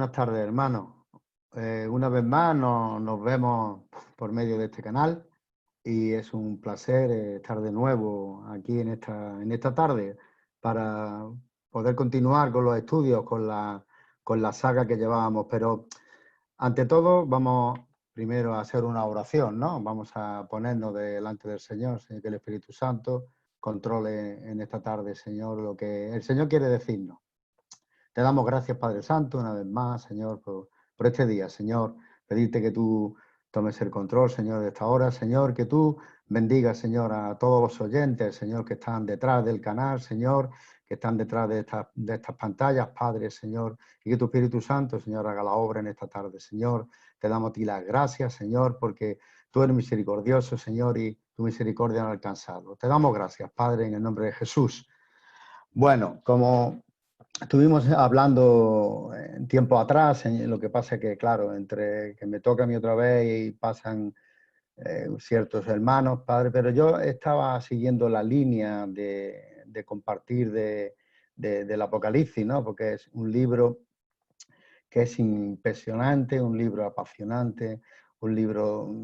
Buenas tardes, hermanos. Una vez más nos vemos por medio de este canal y es un placer estar de nuevo aquí en esta tarde para poder continuar con los estudios, con la saga que llevábamos. Pero ante todo vamos primero a hacer una oración, ¿no? Vamos a ponernos delante del Señor, que el Espíritu Santo controle en esta tarde, Señor, lo que el Señor quiere decirnos. Te damos gracias, Padre Santo, una vez más, Señor, por este día, Señor. Pedirte que tú tomes el control, Señor, de esta hora, Señor, que tú bendigas, Señor, a todos los oyentes, Señor, que están detrás del canal, Señor, que están detrás de estas pantallas, Padre, Señor, y que tu Espíritu Santo, Señor, haga la obra en esta tarde, Señor. Te damos a ti las gracias, Señor, porque tú eres misericordioso, Señor, y tu misericordia no ha alcanzado. Te damos gracias, Padre, en el nombre de Jesús. Bueno, como estuvimos hablando en tiempo atrás, lo que pasa es que, claro, entre que me toca a mí otra vez y pasan ciertos hermanos, padre, pero yo estaba siguiendo la línea de compartir del Apocalipsis, ¿no? Porque es un libro que es impresionante, un libro apasionante, un libro,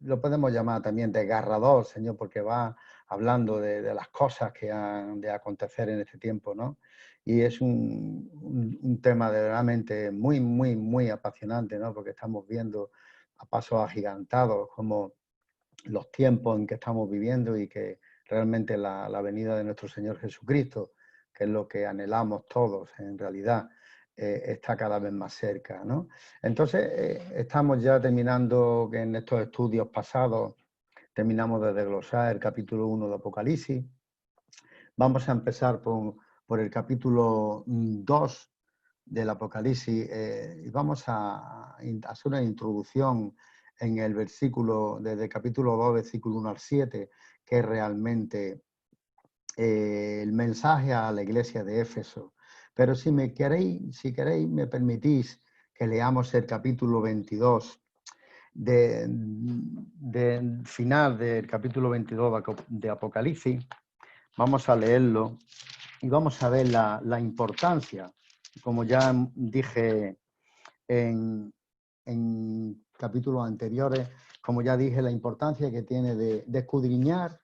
lo podemos llamar también desgarrador, Señor, porque va hablando de las cosas que han de acontecer en este tiempo, ¿no? Y es un tema de realmente muy, muy, muy apasionante, ¿no? Porque estamos viendo a pasos agigantados como los tiempos en que estamos viviendo y que realmente la venida de nuestro Señor Jesucristo, que es lo que anhelamos todos en realidad, está cada vez más cerca, ¿no? Entonces, estamos ya terminando que en estos estudios pasados, terminamos de desglosar el capítulo 1 de Apocalipsis. Vamos a empezar por el capítulo 2 del Apocalipsis y vamos a hacer una introducción en el versículo, desde el capítulo 2, versículo 1 al 7, que es realmente el mensaje a la iglesia de Éfeso. Pero si queréis, me permitís que leamos el capítulo 22, del final del capítulo 22 de Apocalipsis. Vamos a leerlo y vamos a ver la importancia, como ya dije en capítulos anteriores, como ya dije, la importancia que tiene de escudriñar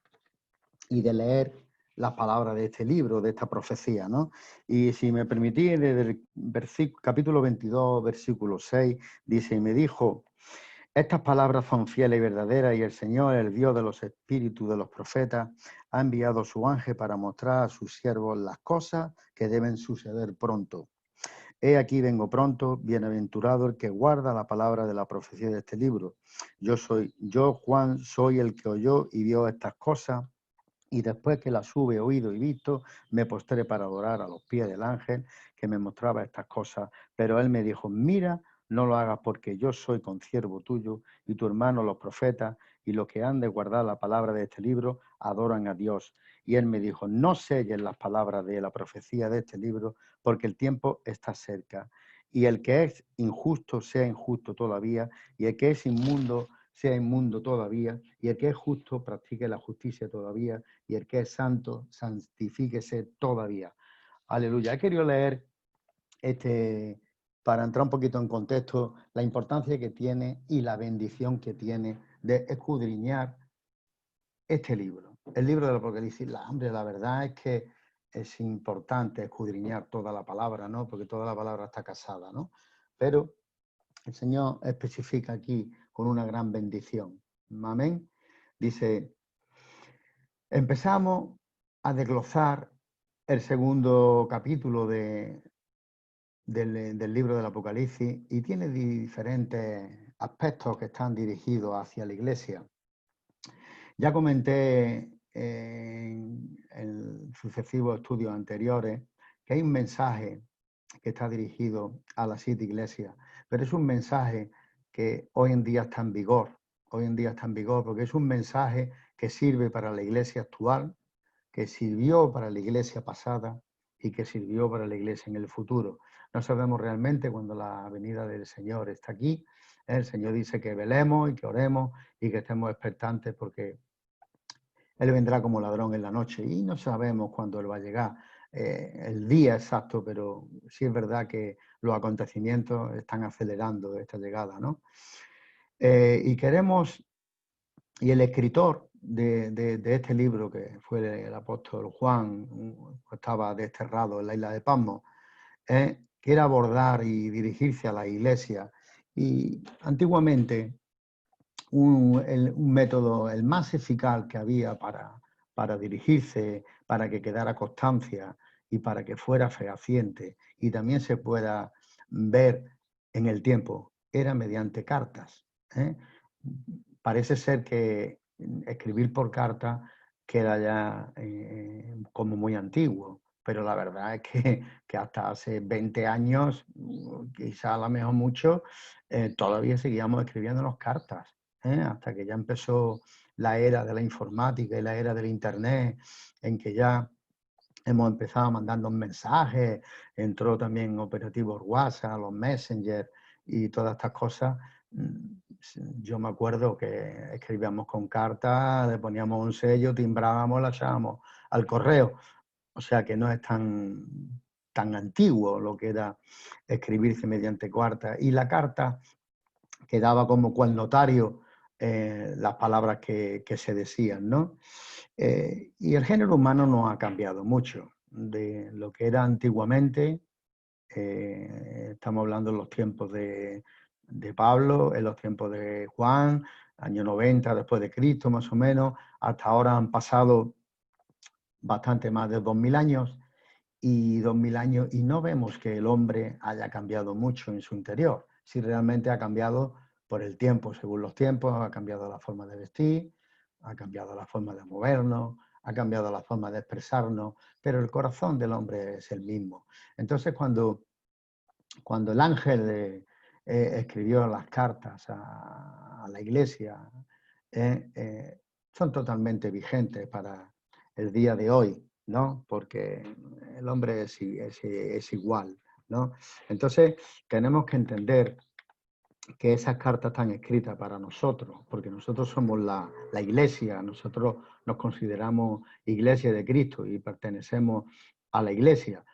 y de leer las palabras de este libro, de esta profecía, ¿no? Y si me permitís, desde el capítulo 22, versículo 6, dice, y me dijo, estas palabras son fieles y verdaderas, y el Señor, el Dios de los espíritus de los profetas, ha enviado su ángel para mostrar a sus siervos las cosas que deben suceder pronto. He aquí vengo pronto, bienaventurado el que guarda la palabra de la profecía de este libro. Yo, Juan, soy el que oyó y vio estas cosas, y después que las hube oído y visto, me postré para adorar a los pies del ángel que me mostraba estas cosas. Pero él me dijo, mira, no lo hagas porque yo soy consiervo tuyo y tu hermano los profetas y los que han de guardar la palabra de este libro adoran a Dios. Y él me dijo, no selles las palabras de la profecía de este libro porque el tiempo está cerca. Y el que es injusto sea injusto todavía, y el que es inmundo sea inmundo todavía, y el que es justo practique la justicia todavía, y el que es santo santifíquese todavía. Aleluya. He querido leer para entrar un poquito en contexto, la importancia que tiene y la bendición que tiene de escudriñar este libro, el libro del Apocalipsis. La verdad es que es importante escudriñar toda la palabra, ¿no? Porque toda la palabra está casada, ¿no? Pero el Señor especifica aquí con una gran bendición. Amén. Dice, empezamos a desglosar el segundo capítulo del libro del Apocalipsis y tiene diferentes aspectos que están dirigidos hacia la iglesia. Ya comenté en sucesivos estudios anteriores que hay un mensaje que está dirigido a las 7 iglesias, pero es un mensaje que hoy en día está en vigor, porque es un mensaje que sirve para la iglesia actual, que sirvió para la iglesia pasada y que sirvió para la iglesia en el futuro. No sabemos realmente cuándo la venida del Señor está aquí. El Señor dice que velemos y que oremos y que estemos expectantes porque Él vendrá como ladrón en la noche y no sabemos cuándo Él va a llegar, el día exacto, pero sí es verdad que los acontecimientos están acelerando esta llegada, ¿no? Y queremos, y el escritor de este libro, que fue el apóstol Juan, estaba desterrado en la isla de Patmos, quiere abordar y dirigirse a la iglesia. Y antiguamente un método, el más eficaz que había para dirigirse, para que quedara constancia y para que fuera fehaciente y también se pueda ver en el tiempo, era mediante cartas. Parece ser que escribir por carta queda ya como muy antiguo, pero la verdad es que hasta hace 20 años, quizá a lo mejor mucho, todavía seguíamos escribiéndonos cartas. Hasta que ya empezó la era de la informática y la era del internet, en que ya hemos empezado mandando mensajes, entró también operativos WhatsApp, los Messenger y todas estas cosas. Yo me acuerdo que escribíamos con cartas, le poníamos un sello, timbrábamos, la echábamos al correo. O sea que no es tan antiguo lo que era escribirse mediante carta. Y la carta quedaba como cual notario las palabras que se decían, ¿no? Y el género humano no ha cambiado mucho de lo que era antiguamente. Estamos hablando en los tiempos de Pablo, en los tiempos de Juan, año 90 después de Cristo más o menos, hasta ahora han pasado bastante más de 2000 años y 2000 años y no vemos que el hombre haya cambiado mucho en su interior. Si realmente ha cambiado por el tiempo, según los tiempos, ha cambiado la forma de vestir, ha cambiado la forma de movernos, ha cambiado la forma de expresarnos, pero el corazón del hombre es el mismo. Entonces, cuando el ángel escribió las cartas a la iglesia, son totalmente vigentes para el día de hoy, ¿no? Porque el hombre es igual, ¿no? Entonces, tenemos que entender que esas cartas están escritas para nosotros, porque nosotros somos la iglesia, nosotros nos consideramos iglesia de Cristo y pertenecemos a la iglesia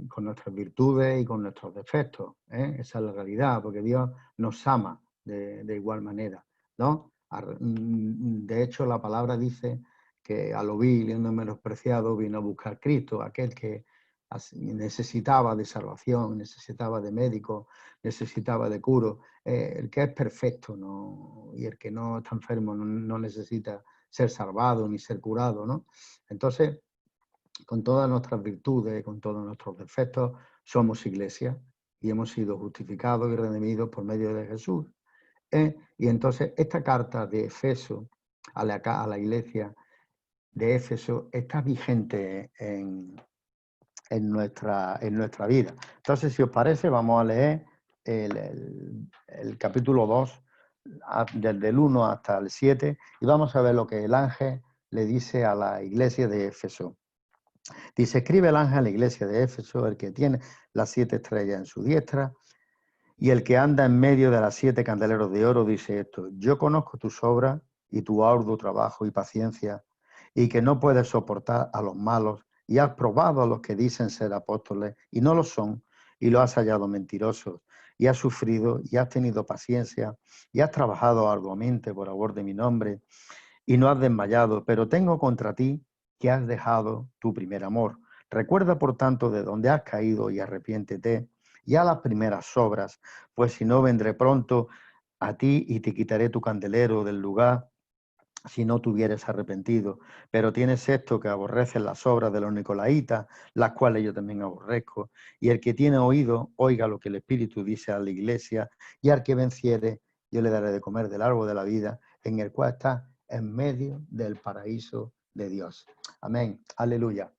con nuestras virtudes y con nuestros defectos. Esa es la realidad, porque Dios nos ama de igual manera, ¿no? De hecho, la palabra dice que a lo vil y no menospreciado vino a buscar Cristo, aquel que necesitaba de salvación, necesitaba de médico, necesitaba de curo. El que es perfecto, ¿no? Y el que no está enfermo no necesita ser salvado ni ser curado, ¿no? Entonces, con todas nuestras virtudes, con todos nuestros defectos, somos iglesia y hemos sido justificados y redimidos por medio de Jesús. Y entonces esta carta de Efeso a la iglesia de Éfeso está vigente en nuestra vida. Entonces, si os parece, vamos a leer el capítulo 2, desde el 1 hasta el 7, y vamos a ver lo que el ángel le dice a la iglesia de Éfeso. Dice, escribe el ángel a la iglesia de Éfeso, el que tiene las 7 estrellas en su diestra, y el que anda en medio de las 7 candeleros de oro, dice esto, yo conozco tus obras y tu arduo trabajo y paciencia, y que no puedes soportar a los malos, y has probado a los que dicen ser apóstoles y no lo son, y los has hallado mentirosos, y has sufrido y has tenido paciencia, y has trabajado arduamente por amor de mi nombre, y no has desmayado, pero tengo contra ti que has dejado tu primer amor. Recuerda, por tanto, de dónde has caído y arrepiéntete, y a las primeras obras, pues si no vendré pronto a ti y te quitaré tu candelero del lugar si no te hubieres arrepentido. Pero tienes esto, que aborreces las obras de los nicolaitas, las cuales yo también aborrezco. Y el que tiene oído, oiga lo que el Espíritu dice a la iglesia, y al que venciere, yo le daré de comer del árbol de la vida, en el cual está en medio del paraíso de Dios. Amén. Aleluya.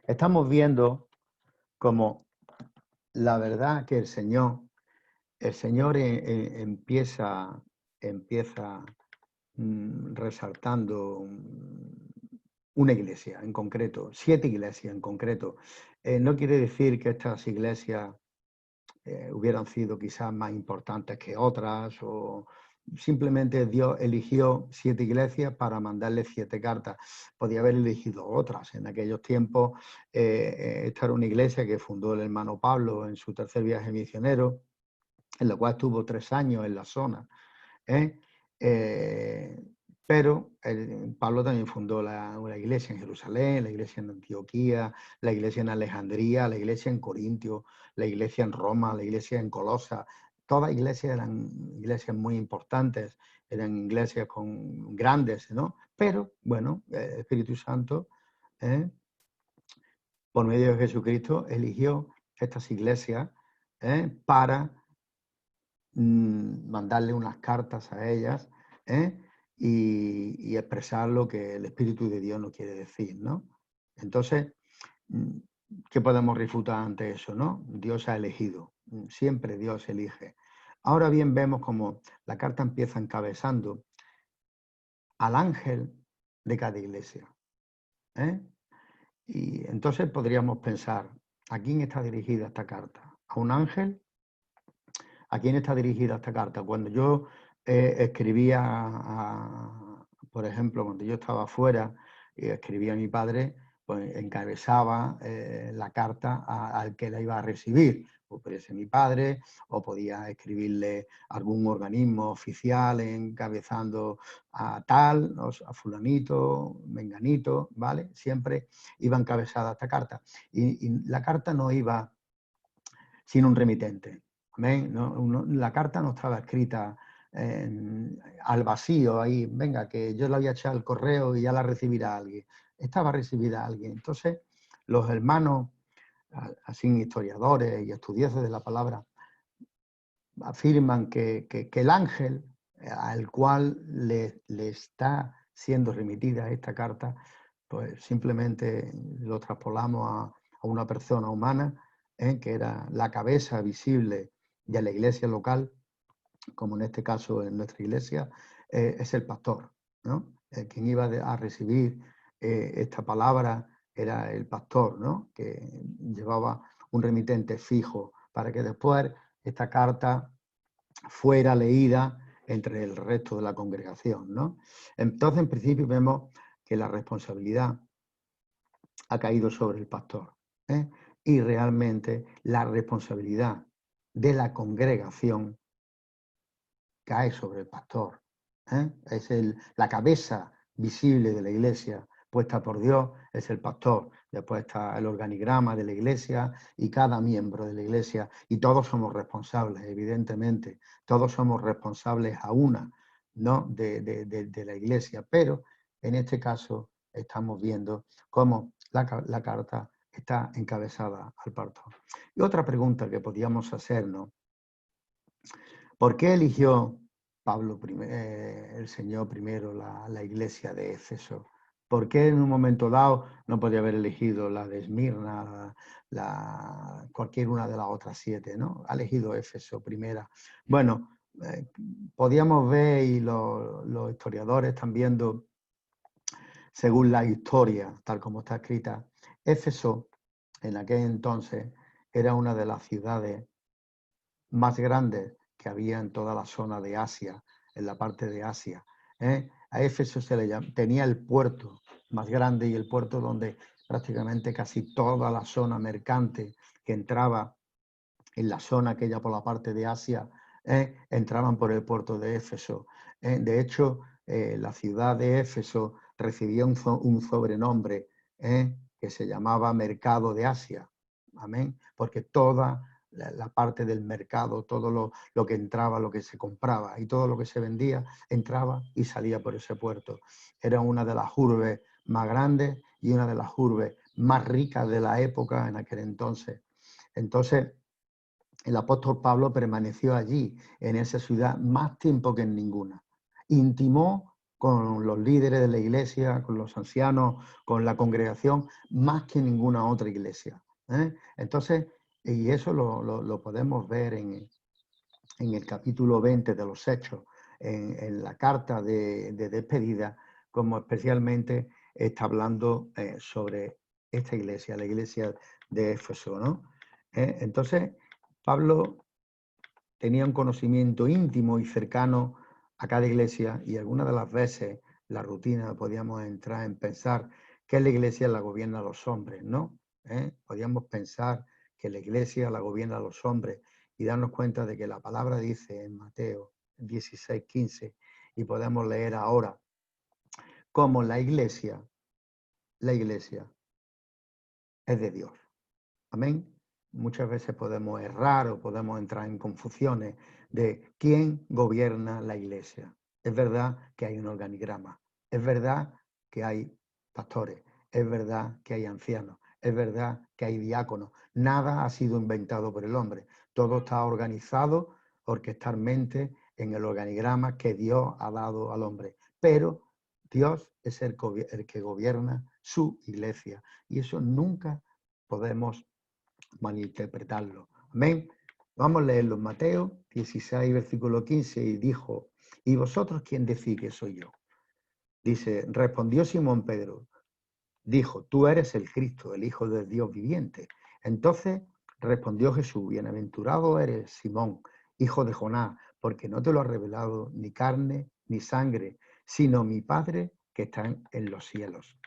Estamos viendo como la verdad que el Señor empieza resaltando una iglesia en concreto, 7 iglesias en concreto. No quiere decir que estas iglesias hubieran sido quizás más importantes que otras o simplemente Dios eligió 7 iglesias para mandarle 7 cartas. Podía haber elegido otras. En aquellos tiempos, esta era una iglesia que fundó el hermano Pablo en su tercer viaje misionero, en la cual estuvo 3 años en la zona. Pero Pablo también fundó una iglesia en Jerusalén, la iglesia en Antioquía, la iglesia en Alejandría, la iglesia en Corintio, la iglesia en Roma, la iglesia en Colosa. Todas iglesias eran iglesias muy importantes, eran iglesias grandes, ¿no? Pero, bueno, el Espíritu Santo, por medio de Jesucristo, eligió estas iglesias para mandarle unas cartas a ellas y expresar lo que el Espíritu de Dios nos quiere decir, ¿no? Entonces, ¿qué podemos refutar ante eso, no? Dios ha elegido, siempre Dios elige. Ahora bien, vemos como la carta empieza encabezando al ángel de cada iglesia. Y entonces podríamos pensar, ¿a quién está dirigida esta carta? ¿A un ángel? ¿A quién está dirigida esta carta? Cuando yo escribía, por ejemplo, cuando yo estaba fuera y escribía a mi padre, pues encabezaba la carta al que la iba a recibir. O podía ser mi padre, o podía escribirle algún organismo oficial encabezando a tal, a fulanito, menganito, ¿vale? Siempre iba encabezada esta carta. Y la carta no iba sin un remitente. Amén. La carta no estaba escrita al vacío, ahí, venga, que yo la voy a echar al correo y ya la recibirá alguien. Estaba recibida a alguien. Entonces, los hermanos, así historiadores y estudiosos de la palabra, afirman que el ángel al cual le está siendo remitida esta carta, pues simplemente lo traspolamos a una persona humana, que era la cabeza visible de la iglesia local, como en este caso en nuestra iglesia, es el pastor, ¿no? Quien iba a recibir esta palabra era el pastor, ¿no? Que llevaba un remitente fijo para que después esta carta fuera leída entre el resto de la congregación, ¿no? Entonces, en principio, vemos que la responsabilidad ha caído sobre el pastor, y realmente la responsabilidad de la congregación cae sobre el pastor. Es la cabeza visible de la iglesia puesta por Dios, es el pastor. Después está el organigrama de la iglesia y cada miembro de la iglesia, y todos somos responsables, evidentemente, todos somos responsables a una, ¿no? de la iglesia, pero en este caso estamos viendo cómo la carta está encabezada al pastor. Y otra pregunta que podíamos hacernos: ¿por qué eligió Pablo, el Señor primero, la iglesia de Éfeso? ¿Por qué en un momento dado no podía haber elegido la de Esmirna, cualquier una de las otras 7, ¿no? Ha elegido Éfeso primera. Bueno, podíamos ver, y los historiadores están viendo, según la historia, tal como está escrita, Éfeso en aquel entonces era una de las ciudades más grandes que había en toda la zona de Asia, en la parte de Asia. A Éfeso tenía el puerto más grande y el puerto donde prácticamente casi toda la zona mercante que entraba en la zona aquella por la parte de Asia, entraban por el puerto de Éfeso. De hecho, la ciudad de Éfeso recibía un sobrenombre que se llamaba Mercado de Asia. Amén. Porque toda la parte del mercado, todo lo que entraba, lo que se compraba y todo lo que se vendía, entraba y salía por ese puerto. Era una de las urbes más grandes y una de las urbes más ricas de la época en aquel entonces. Entonces, el apóstol Pablo permaneció allí, en esa ciudad, más tiempo que en ninguna. Intimó con los líderes de la iglesia, con los ancianos, con la congregación, más que ninguna otra iglesia. Entonces, y eso lo podemos ver en el capítulo 20 de los Hechos, en la carta de despedida, como especialmente está hablando sobre esta iglesia, la iglesia de Éfeso, ¿no? Entonces, Pablo tenía un conocimiento íntimo y cercano a cada iglesia y algunas de las veces la rutina podíamos entrar en pensar que la iglesia la gobierna a los hombres, ¿no? Podíamos pensar que la iglesia la gobierna a los hombres y darnos cuenta de que la palabra dice en Mateo 16:15 y podemos leer ahora cómo la iglesia es de Dios. Amén. Muchas veces podemos errar o podemos entrar en confusiones de quién gobierna la iglesia. Es verdad que hay un organigrama, es verdad que hay pastores, es verdad que hay ancianos, es verdad que hay diáconos. Nada ha sido inventado por el hombre. Todo está organizado orquestalmente en el organigrama que Dios ha dado al hombre. Pero Dios es el que gobierna su iglesia y eso nunca podemos malinterpretarlo. Amén. Vamos a leerlo en Mateo 16, versículo 15, y dijo, ¿y vosotros quién decís que soy yo? Dice, respondió Simón Pedro, dijo, tú eres el Cristo, el Hijo de Dios viviente. Entonces respondió Jesús, bienaventurado eres Simón, hijo de Jonás, porque no te lo ha revelado ni carne ni sangre, sino mi Padre que está en los cielos.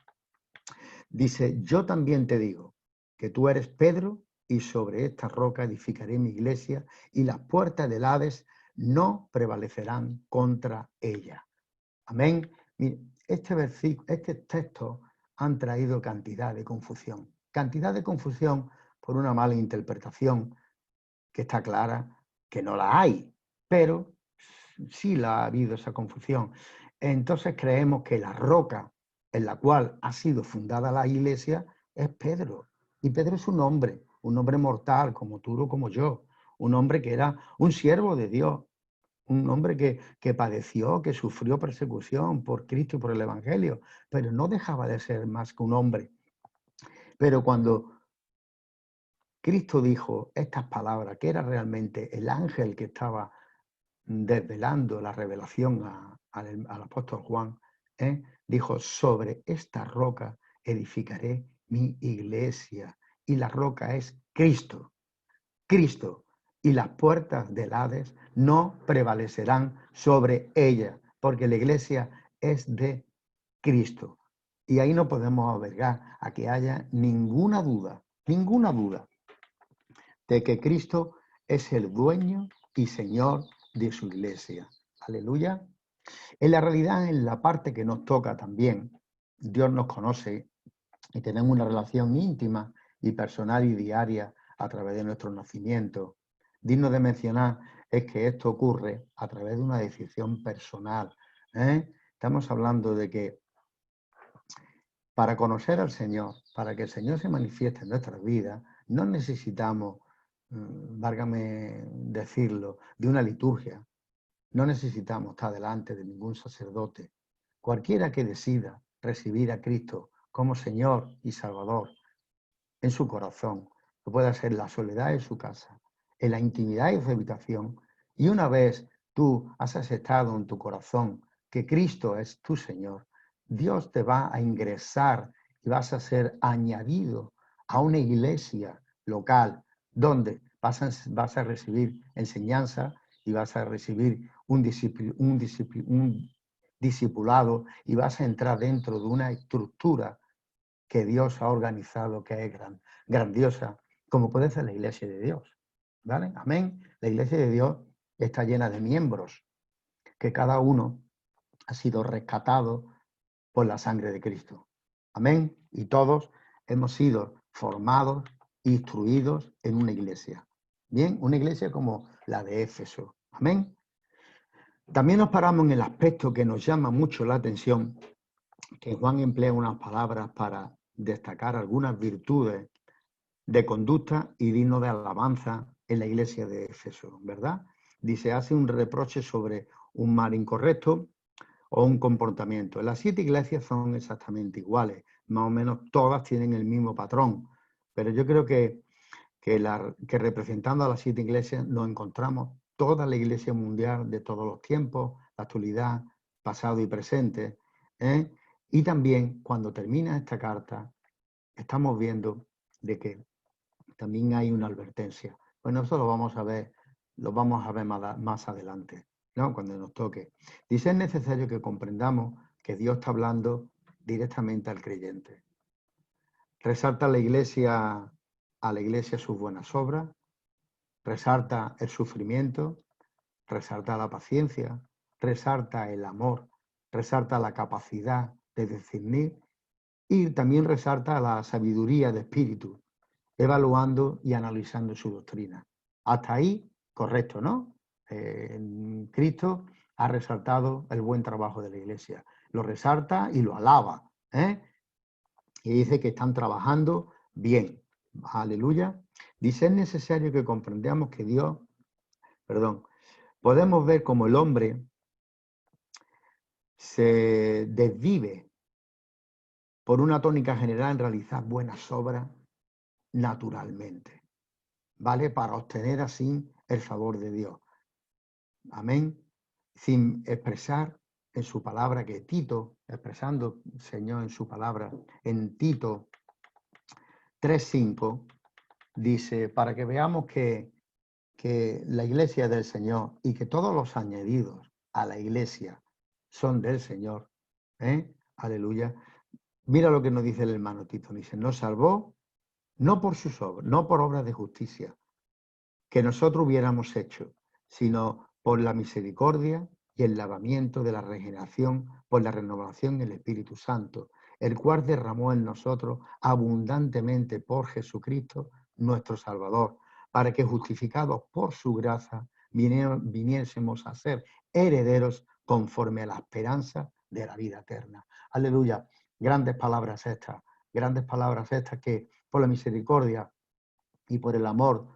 Dice, yo también te digo que tú eres Pedro y sobre esta roca edificaré mi iglesia y las puertas del Hades no prevalecerán contra ella. Amén. Mire, este texto han traído cantidad de confusión. Cantidad de confusión por una mala interpretación que está clara que no la hay, pero sí la ha habido esa confusión. Entonces creemos que la roca en la cual ha sido fundada la iglesia es Pedro. Y Pedro es un hombre mortal como tú o como yo, un hombre que era un siervo de Dios, un hombre que padeció, que sufrió persecución por Cristo y por el Evangelio, pero no dejaba de ser más que un hombre. Pero cuando Cristo dijo estas palabras, que era realmente el ángel que estaba desvelando la revelación al apóstol Juan, dijo, sobre esta roca edificaré mi iglesia. Y la roca es Cristo, Cristo. Y las puertas del Hades no prevalecerán sobre ella, porque la iglesia es de Cristo. Y ahí no podemos albergar a que haya ninguna duda de que Cristo es el dueño y Señor de su iglesia. Aleluya. En la realidad, en la parte que nos toca también, Dios nos conoce y tenemos una relación íntima y personal y diaria a través de nuestro nacimiento. Digno de mencionar es que esto ocurre a través de una decisión personal. Estamos hablando de que para conocer al Señor, para que el Señor se manifieste en nuestras vidas, no necesitamos, válgame decirlo, de una liturgia. No necesitamos estar delante de ningún sacerdote. Cualquiera que decida recibir a Cristo como Señor y Salvador en su corazón, lo puede hacer en la soledad de su casa, en la intimidad de su habitación, y una vez tú has aceptado en tu corazón que Cristo es tu Señor, Dios te va a ingresar y vas a ser añadido a una iglesia local donde vas a recibir enseñanza y vas a recibir un discipulado y vas a entrar dentro de una estructura que Dios ha organizado, que es grandiosa, como puede ser la iglesia de Dios. ¿Vale? Amén. La iglesia de Dios está llena de miembros, que cada uno ha sido rescatado por la sangre de Cristo. Amén. Y todos hemos sido formados, instruidos en una iglesia. Bien, una iglesia como la de Éfeso. Amén. También nos paramos en el aspecto que nos llama mucho la atención, que Juan emplea unas palabras para destacar algunas virtudes de conducta y digno de alabanza en la iglesia de Éfeso, ¿verdad? Dice, hace un reproche sobre un mal incorrecto o un comportamiento. Las 7 iglesias son exactamente iguales, más o menos todas tienen el mismo patrón, pero yo creo que representando a las 7 iglesias nos encontramos toda la iglesia mundial de todos los tiempos, la actualidad, pasado y presente, ¿eh? Y también cuando termina esta carta estamos viendo de que también hay una advertencia. Bueno, eso lo vamos a ver más adelante. ¿no? Cuando nos toque. Dice, es necesario que comprendamos que Dios está hablando directamente al creyente. Resalta a la iglesia sus buenas obras, resalta el sufrimiento, resalta la paciencia, resalta el amor, resalta la capacidad de discernir y también resalta la sabiduría de espíritu, evaluando y analizando su doctrina. Hasta ahí, correcto, ¿no? Cristo ha resaltado el buen trabajo de la iglesia. Lo resalta y lo alaba, ¿eh? Y dice que están trabajando bien. Aleluya. Dice, es necesario que comprendamos que Dios, podemos ver cómo el hombre se desvive por una tónica general en realizar buenas obras naturalmente, ¿vale? Para obtener así el favor de Dios. Amén. Sin expresar en su palabra que Tito, expresando, Señor, en su palabra, en Tito 3:5, dice, para que veamos que la iglesia es del Señor y que todos los añadidos a la iglesia son del Señor. Aleluya. Mira lo que nos dice el hermano Tito. Dice, nos salvó no por sus obras, no por obras de justicia que nosotros hubiéramos hecho, sino por la misericordia y el lavamiento de la regeneración, por la renovación del Espíritu Santo, el cual derramó en nosotros abundantemente por Jesucristo, nuestro Salvador, para que justificados por su gracia viniésemos a ser herederos conforme a la esperanza de la vida eterna. Aleluya. Grandes palabras estas que por la misericordia y por el amor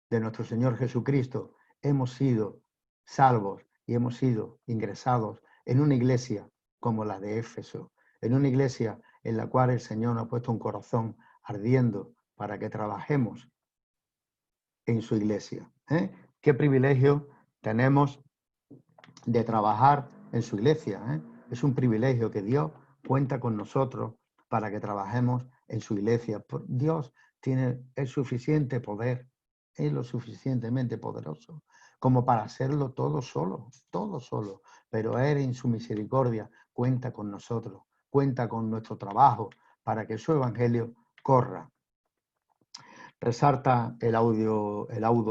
de nuestro Señor Jesucristo hemos sido salvos y hemos sido ingresados en una iglesia como la de Éfeso, en una iglesia en la cual el Señor nos ha puesto un corazón ardiendo para que trabajemos en su iglesia. Qué privilegio tenemos de trabajar en su iglesia. Es un privilegio que Dios cuenta con nosotros para que trabajemos en su iglesia. Dios tiene el suficiente poder, es lo suficientemente poderoso como para hacerlo todo solo, pero Él en su misericordia cuenta con nosotros, cuenta con nuestro trabajo para que su evangelio corra. Resalta el audio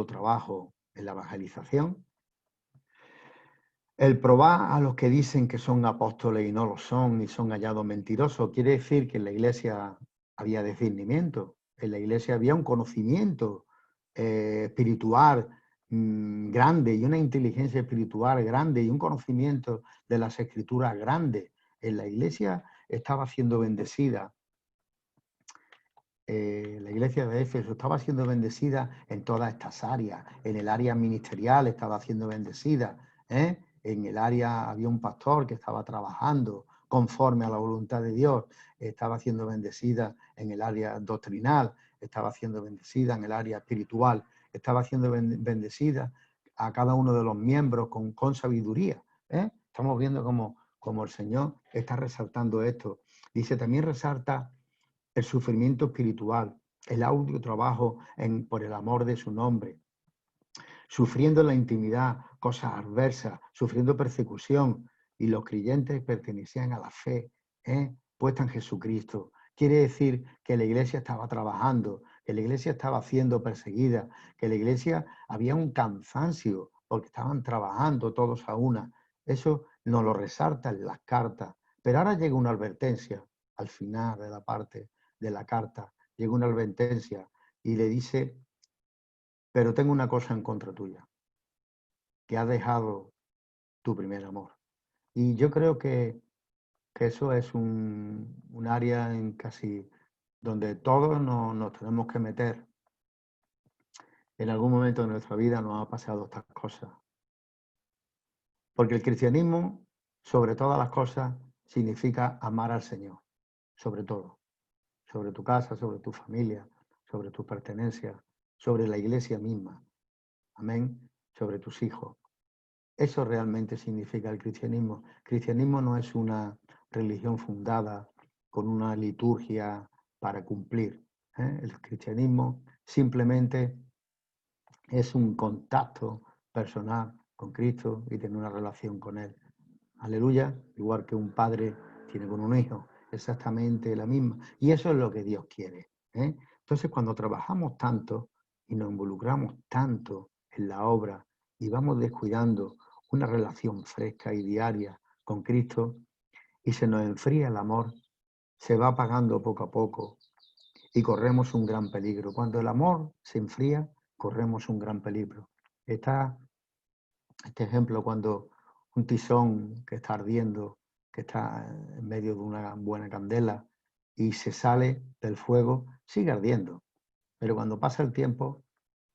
trabajo en la evangelización. El probar a los que dicen que son apóstoles y no lo son, ni son hallados mentirosos, quiere decir que en la iglesia había discernimiento, en la iglesia había un conocimiento espiritual grande y una inteligencia espiritual grande y un conocimiento de las escrituras grande. En la iglesia estaba siendo bendecida. La iglesia de Éfeso estaba siendo bendecida en todas estas áreas. En el área ministerial estaba siendo bendecida. En el área había un pastor que estaba trabajando conforme a la voluntad de Dios. Estaba siendo bendecida en el área doctrinal. Estaba siendo bendecida en el área espiritual. Estaba siendo bendecida a cada uno de los miembros con sabiduría. Estamos viendo cómo el Señor está resaltando esto. Dice, también resalta el sufrimiento espiritual, el audio trabajo por el amor de su nombre, sufriendo en la intimidad cosas adversas, sufriendo persecución, y los creyentes pertenecían a la fe puesta en Jesucristo. Quiere decir que la iglesia estaba trabajando, que la iglesia estaba siendo perseguida, que la iglesia había un cansancio porque estaban trabajando todos a una. Eso nos lo resaltan las cartas. Pero ahora llega una advertencia al final de la parte de la carta, llega una advertencia y le dice, pero tengo una cosa en contra tuya, que has dejado tu primer amor. Y yo creo que eso es un área en casi donde todos nos tenemos que meter. En algún momento de nuestra vida nos ha pasado estas cosas. Porque el cristianismo, sobre todas las cosas, significa amar al Señor, sobre todo. Sobre tu casa, sobre tu familia, sobre tus pertenencias, sobre la iglesia misma. Amén. Sobre tus hijos. Eso realmente significa el cristianismo. El cristianismo no es una religión fundada con una liturgia para cumplir. El cristianismo simplemente es un contacto personal con Cristo y tener una relación con Él. Aleluya, igual que un padre tiene con un hijo, exactamente la misma. Y eso es lo que Dios quiere. Entonces, cuando trabajamos tanto y nos involucramos tanto en la obra y vamos descuidando una relación fresca y diaria con Cristo y se nos enfría el amor, se va apagando poco a poco y corremos un gran peligro. Cuando el amor se enfría, corremos un gran peligro. Está este ejemplo cuando un tizón que está ardiendo, que está en medio de una buena candela y se sale del fuego, sigue ardiendo. Pero cuando pasa el tiempo,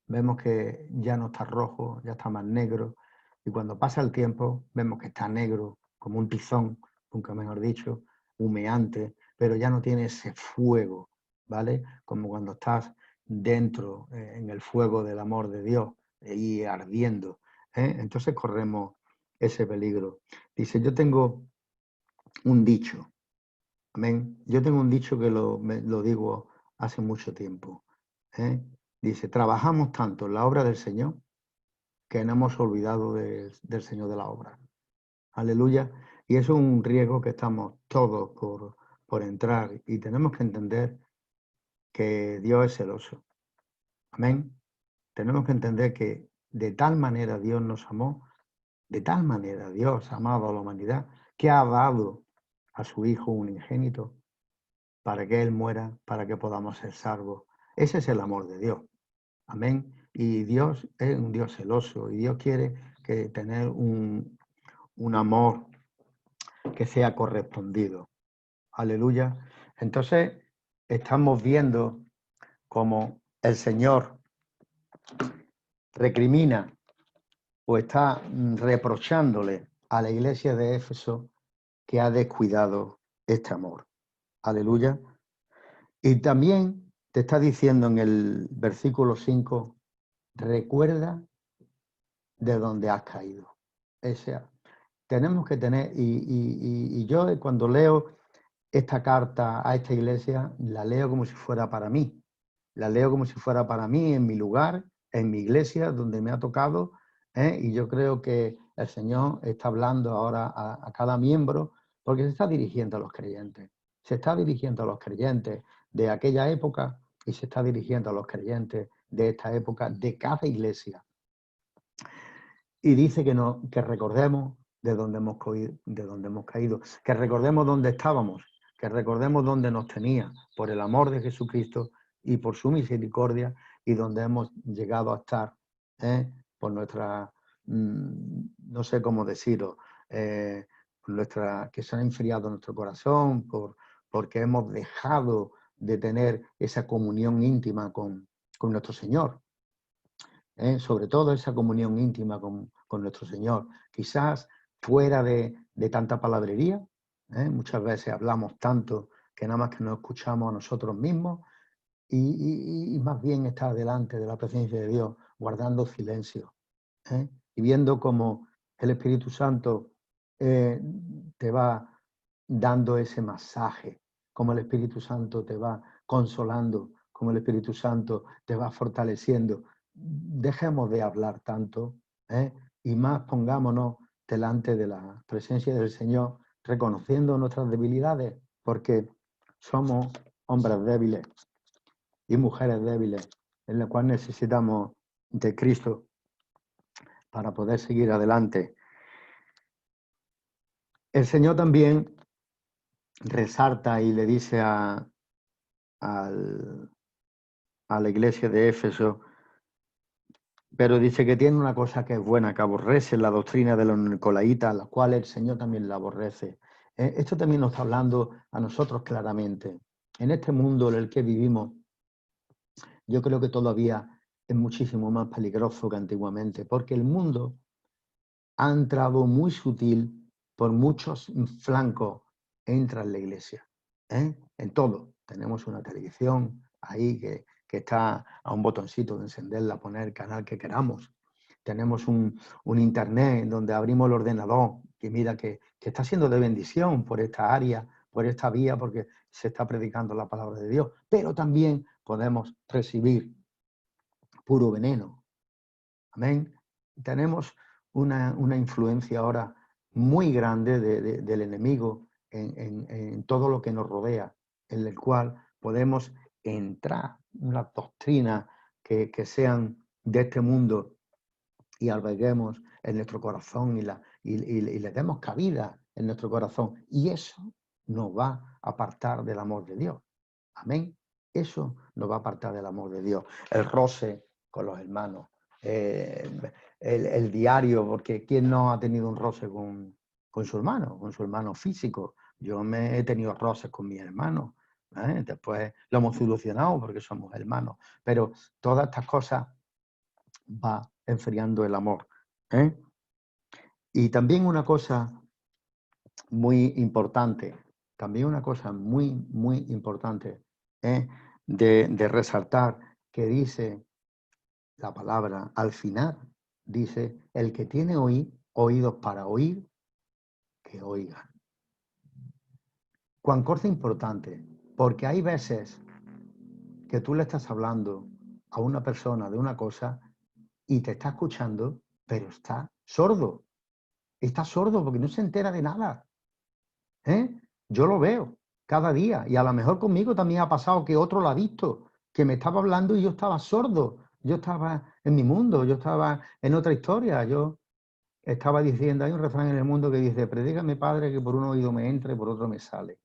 vemos que ya no está rojo, ya está más negro. Y cuando pasa el tiempo, vemos que está negro, como un tizón, nunca mejor dicho, humeante, pero ya no tiene ese fuego, ¿vale? Como cuando estás dentro, en el fuego del amor de Dios, y ardiendo. Entonces corremos ese peligro. Dice, yo tengo un dicho, amén. Yo tengo un dicho que lo digo hace mucho tiempo. Dice, trabajamos tanto en la obra del Señor que no hemos olvidado del Señor de la obra. Aleluya. Y eso es un riesgo que estamos todos por entrar y tenemos que entender que Dios es celoso. Amén. Tenemos que entender que de tal manera Dios nos amó, de tal manera Dios ha amado a la humanidad, que ha dado a su Hijo unigénito para que Él muera, para que podamos ser salvos. Ese es el amor de Dios. Amén. Y Dios es un Dios celoso y Dios quiere que tener un amor que sea correspondido. Aleluya. Entonces, estamos viendo cómo el Señor recrimina o está reprochándole a la iglesia de Éfeso que ha descuidado este amor. Aleluya. Y también te está diciendo en el versículo 5, recuerda de dónde has caído. O sea, tenemos que tener, y yo cuando leo esta carta a esta iglesia, la leo como si fuera para mí. La leo como si fuera para mí, en mi lugar, en mi iglesia, donde me ha tocado, y yo creo que el Señor está hablando ahora a cada miembro, porque se está dirigiendo a los creyentes. Se está dirigiendo a los creyentes de aquella época y se está dirigiendo a los creyentes de esta época, de cada iglesia. Y dice que recordemos de dónde hemos caído, que recordemos dónde estábamos, que recordemos dónde nos tenía, por el amor de Jesucristo y por su misericordia, y donde hemos llegado a estar, por nuestra, no sé cómo decirlo, que se ha enfriado nuestro corazón, porque hemos dejado de tener esa comunión íntima con nuestro Señor. Sobre todo esa comunión íntima con nuestro Señor. Quizás fuera de tanta palabrería, muchas veces hablamos tanto que nada más que nos escuchamos a nosotros mismos y más bien estar delante de la presencia de Dios, guardando silencio, y viendo cómo el Espíritu Santo te va dando ese masaje, como el Espíritu Santo te va consolando, como el Espíritu Santo te va fortaleciendo. Dejemos de hablar tanto, y más pongámonos delante de la presencia del Señor, reconociendo nuestras debilidades, porque somos hombres débiles y mujeres débiles, en la cual necesitamos de Cristo para poder seguir adelante. El Señor también resalta y le dice a la iglesia de Éfeso, pero dice que tiene una cosa que es buena, que aborrece la doctrina de los nicolaitas, la cual el Señor también la aborrece. Esto también nos está hablando a nosotros claramente. En este mundo en el que vivimos, yo creo que todavía es muchísimo más peligroso que antiguamente, porque el mundo ha entrado muy sutil por muchos flancos, entra en la iglesia, en todo. Tenemos una televisión ahí que está a un botoncito de encenderla, poner el canal que queramos. Tenemos un internet donde abrimos el ordenador, que mira que está siendo de bendición por esta área, por esta vía, porque se está predicando la palabra de Dios. Pero también podemos recibir puro veneno. Amén. Tenemos una influencia ahora muy grande del enemigo en todo lo que nos rodea, en el cual podemos entrar unas doctrinas que sean de este mundo y alberguemos en nuestro corazón y le demos cabida en nuestro corazón. Y eso nos va a apartar del amor de Dios. Amén. Eso nos va a apartar del amor de Dios. El roce con los hermanos, el diario, porque ¿quién no ha tenido un roce con su hermano físico? Yo me he tenido roces con mis hermanos. Después lo hemos solucionado porque somos hermanos. Pero todas estas cosas va enfriando el amor. ¿eh? Y también una cosa muy importante, muy importante de resaltar, que dice la palabra al final, dice, el que tiene oídos para oír, que oiga. Cuán cosa importante, porque hay veces que tú le estás hablando a una persona de una cosa y te está escuchando, pero está sordo. Está sordo porque no se entera de nada. Yo lo veo cada día y a lo mejor conmigo también ha pasado que otro lo ha visto, que me estaba hablando y yo estaba sordo, yo estaba en mi mundo, yo estaba en otra historia, yo estaba diciendo, hay un refrán en el mundo que dice, predígame, Padre, que por un oído me entre, por otro me sale.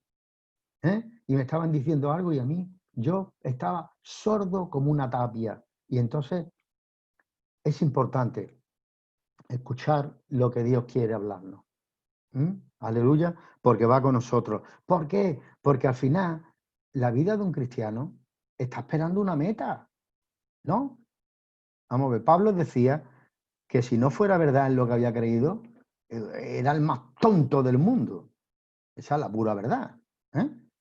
Y me estaban diciendo algo y a mí, yo estaba sordo como una tapia. Y entonces es importante escuchar lo que Dios quiere hablarnos. Aleluya, porque va con nosotros. ¿Por qué? Porque al final la vida de un cristiano está esperando una meta, ¿no? Vamos a ver, Pablo decía que si no fuera verdad en lo que había creído, era el más tonto del mundo. Esa es la pura verdad.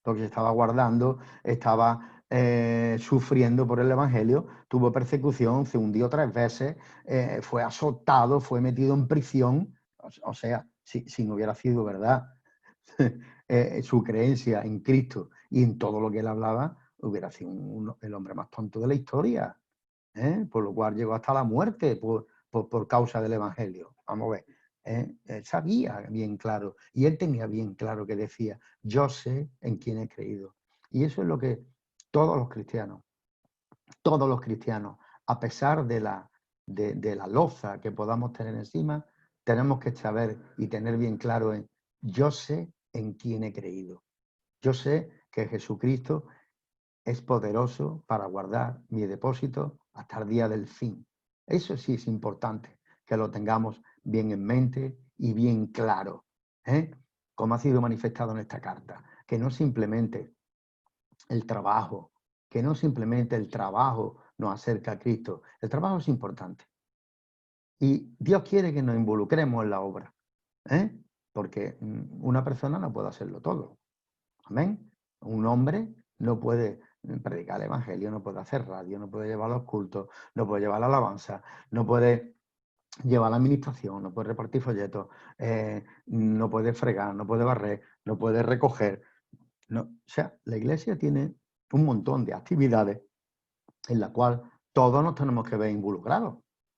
Porque se estaba guardando, estaba sufriendo por el Evangelio, tuvo persecución, se hundió 3 veces, fue azotado, fue metido en prisión. O sea, si no hubiera sido verdad su creencia en Cristo y en todo lo que él hablaba, hubiera sido el hombre más tonto de la historia. Por lo cual llegó hasta la muerte por causa del Evangelio. Vamos a ver. Él sabía bien claro y él tenía bien claro que decía, yo sé en quién he creído. Y eso es lo que todos los cristianos, a pesar de la loza que podamos tener encima, tenemos que saber y tener bien claro en, yo sé en quién he creído. Yo sé que Jesucristo es poderoso para guardar mi depósito hasta el día del fin. Eso sí es importante, que lo tengamos bien en mente y bien claro, como ha sido manifestado en esta carta, que no simplemente el trabajo, nos acerca a Cristo. El trabajo es importante. Y Dios quiere que nos involucremos en la obra, porque una persona no puede hacerlo todo. Amén. Un hombre no puede predicar el evangelio, no puede hacer radio, no puede llevar los cultos, no puede llevar la alabanza, no puede llevar la administración, no puede repartir folletos, no puede fregar, no puede barrer, no puede recoger. No. O sea, la iglesia tiene un montón de actividades en la cual todos nos tenemos que ver involucrados,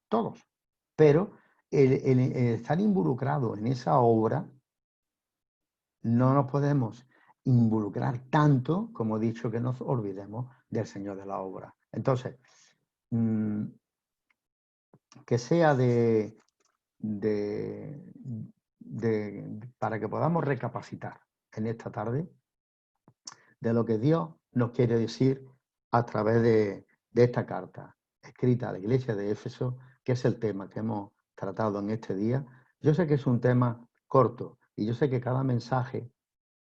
todos. Pero el estar involucrado en esa obra no nos podemos involucrar tanto, como he dicho, que nos olvidemos del Señor de la obra. Entonces, que sea para que podamos recapacitar en esta tarde de lo que Dios nos quiere decir a través de esta carta escrita a la iglesia de Éfeso, que es el tema que hemos tratado en este día. Yo sé que es un tema corto y yo sé que cada mensaje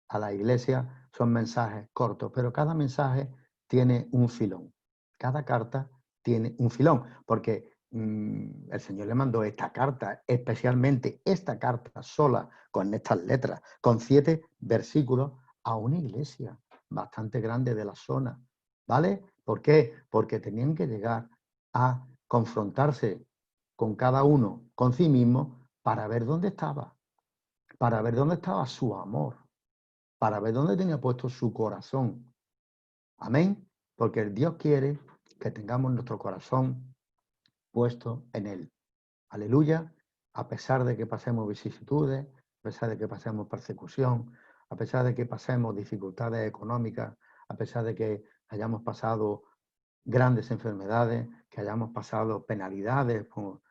a la iglesia son mensajes cortos, pero cada mensaje tiene un filón. Cada carta tiene un filón, porque el Señor le mandó esta carta, especialmente esta carta sola, con estas letras, con 7 versículos, a una iglesia bastante grande de la zona. ¿Vale? ¿Por qué? Porque tenían que llegar a confrontarse con cada uno, con sí mismo, para ver dónde estaba su amor, para ver dónde tenía puesto su corazón. Amén. Porque el Dios quiere que tengamos nuestro corazón puesto en Él. Aleluya. a pesar de que pasemos vicisitudes, a pesar de que pasemos persecución, a pesar de que pasemos dificultades económicas, a pesar de que hayamos pasado grandes enfermedades, que hayamos pasado penalidades por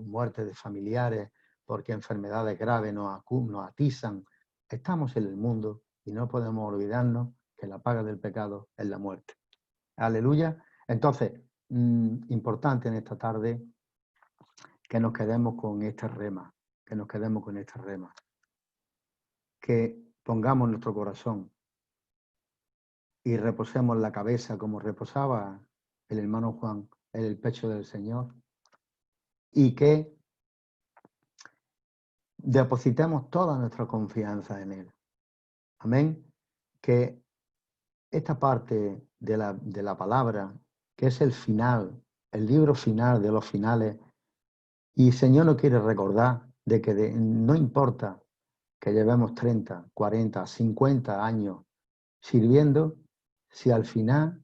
muerte de familiares, porque enfermedades graves nos atizan. Estamos en el mundo y no podemos olvidarnos que la paga del pecado es la muerte. Aleluya. Entonces, importante en esta tarde que nos quedemos con esta rema, que nos quedemos con esta rema, que pongamos nuestro corazón y reposemos la cabeza como reposaba el hermano Juan en el pecho del Señor, y que depositemos toda nuestra confianza en Él. Amén. Que esta parte de la palabra, que es el final, el libro final de los finales, y el Señor nos quiere recordar de que no importa que llevemos 30, 40, 50 años sirviendo, si al final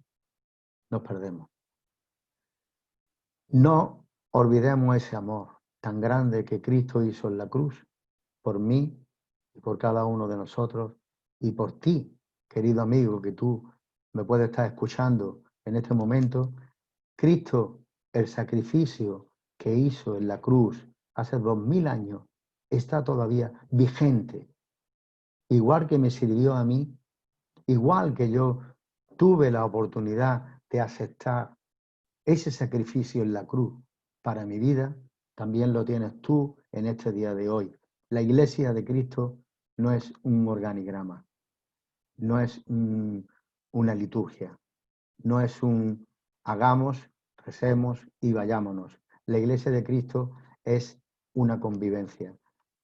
nos perdemos. No olvidemos ese amor tan grande que Cristo hizo en la cruz, por mí y por cada uno de nosotros, y por ti, querido amigo, que tú me puedes estar escuchando en este momento. Cristo, el sacrificio que hizo en la cruz hace 2000 años, está todavía vigente. Igual que me sirvió a mí, igual que yo tuve la oportunidad de aceptar ese sacrificio en la cruz para mi vida, también lo tienes tú en este día de hoy. La Iglesia de Cristo no es un organigrama, no es una liturgia, no es un hagamos, recemos y vayámonos. La Iglesia de Cristo es una convivencia.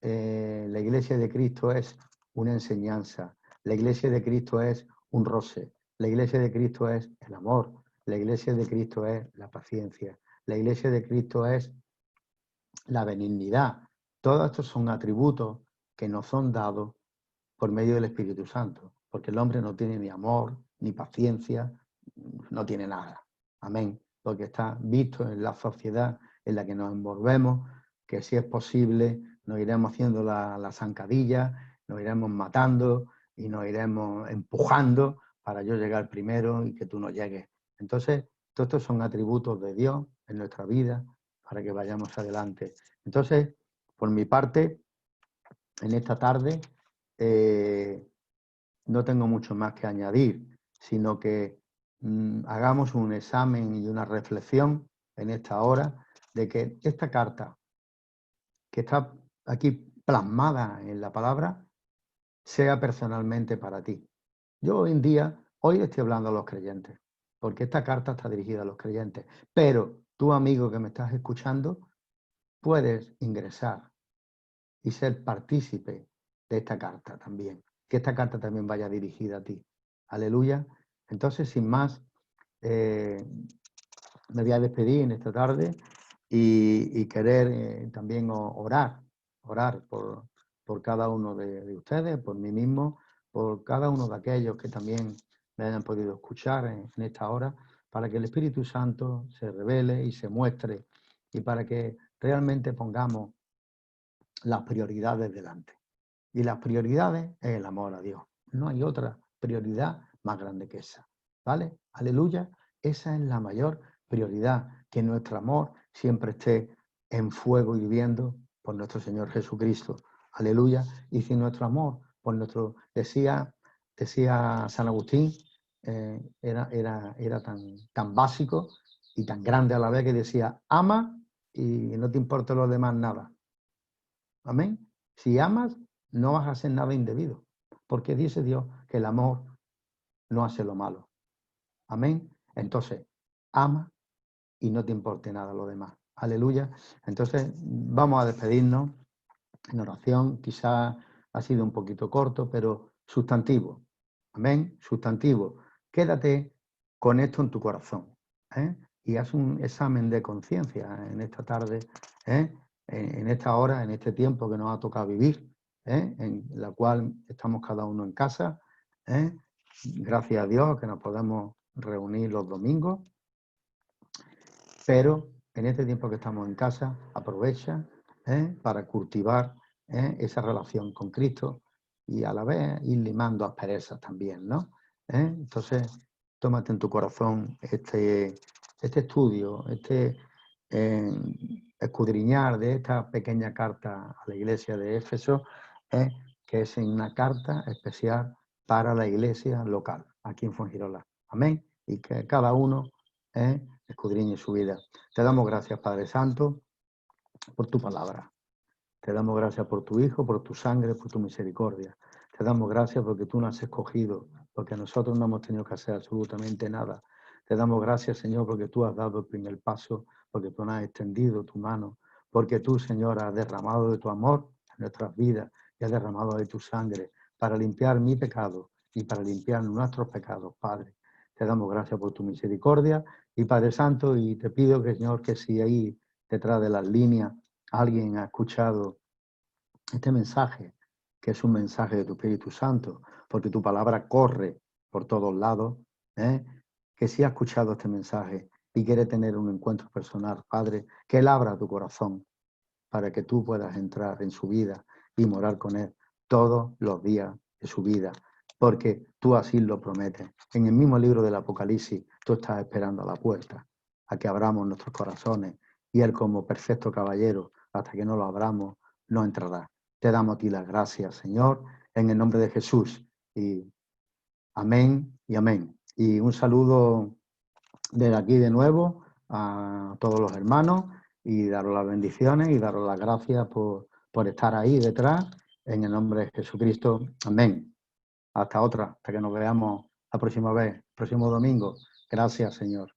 La Iglesia de Cristo es una enseñanza. La Iglesia de Cristo es un roce. La Iglesia de Cristo es el amor. La Iglesia de Cristo es la paciencia. La Iglesia de Cristo es la benignidad. Todos estos son atributos que nos son dados por medio del Espíritu Santo, porque el hombre no tiene ni amor, ni paciencia, no tiene nada. Amén. Porque está visto en la sociedad en la que nos envolvemos, que si es posible nos iremos haciendo la zancadilla, nos iremos matando y nos iremos empujando para yo llegar primero y que tú no llegues. Entonces, todos estos son atributos de Dios en nuestra vida para que vayamos adelante. Entonces, por mi parte, en esta tarde no tengo mucho más que añadir, sino que hagamos un examen y una reflexión en esta hora de que esta carta que está aquí plasmada en la palabra sea personalmente para ti. Yo hoy estoy hablando a los creyentes, porque esta carta está dirigida a los creyentes, pero tú, amigo que me estás escuchando, puedes ingresar y ser partícipe de esta carta también, que esta carta también vaya dirigida a ti. Aleluya. Entonces, sin más, me voy a despedir en esta tarde y querer también orar por cada uno de ustedes, por mí mismo, por cada uno de aquellos que también me hayan podido escuchar en esta hora, para que el Espíritu Santo se revele y se muestre y para que realmente pongamos las prioridades delante. Y las prioridades es el amor a Dios. No hay otra prioridad más grande que esa. ¿Vale? Aleluya. Esa es la mayor prioridad, que nuestro amor siempre esté en fuego hirviendo por nuestro Señor Jesucristo. Aleluya. Y si nuestro amor, por nuestro, decía San Agustín, era tan básico y tan grande a la vez, que decía, ama y no te importa lo demás nada. Amén. Si amas, no vas a hacer nada indebido, porque dice Dios que el amor no hace lo malo. Amén. Entonces, ama y no te importe nada lo demás. Aleluya. Entonces, vamos a despedirnos en oración. Quizás ha sido un poquito corto, pero sustantivo. Amén. Sustantivo. Quédate con esto en tu corazón, ¿eh? Y haz un examen de conciencia en esta tarde, ¿eh? En esta hora, en este tiempo que nos ha tocado vivir, ¿eh? En la cual estamos cada uno en casa, ¿eh? Gracias a Dios que nos podemos reunir los domingos, pero en este tiempo que estamos en casa, aprovecha para cultivar esa relación con Cristo y a la vez ir limando asperezas también, ¿no? Entonces, tómate en tu corazón este estudio, escudriñar de esta pequeña carta a la iglesia de Éfeso, que es una carta especial para la iglesia local, aquí en Fuengirola. Amén. Y que cada uno escudriñe su vida. Te damos gracias, Padre Santo, por tu palabra. Te damos gracias por tu Hijo, por tu sangre, por tu misericordia. Te damos gracias porque tú nos has escogido, porque nosotros no hemos tenido que hacer absolutamente nada. Te damos gracias, Señor, porque tú has dado el primer paso, porque tú nos has extendido tu mano, porque tú, Señor, has derramado de tu amor en nuestras vidas y has derramado de tu sangre para limpiar mi pecado y para limpiar nuestros pecados, Padre. Te damos gracias por tu misericordia y Padre Santo, y te pido que, Señor, que si ahí detrás de las líneas alguien ha escuchado este mensaje, que es un mensaje de tu Espíritu Santo, porque tu palabra corre por todos lados, que si ha escuchado este mensaje y quiere tener un encuentro personal, Padre, que Él abra tu corazón para que tú puedas entrar en su vida y morar con Él todos los días de su vida, porque tú así lo prometes. En el mismo libro del Apocalipsis, tú estás esperando a la puerta, a que abramos nuestros corazones, y Él, como perfecto caballero, hasta que no lo abramos, no entrará. Te damos a ti las gracias, Señor, en el nombre de Jesús. Y amén y amén. Y un saludo desde aquí de nuevo a todos los hermanos y daros las bendiciones y daros las gracias por estar ahí detrás, en el nombre de Jesucristo. Amén. Hasta otra, hasta que nos veamos la próxima vez, próximo domingo. Gracias, Señor.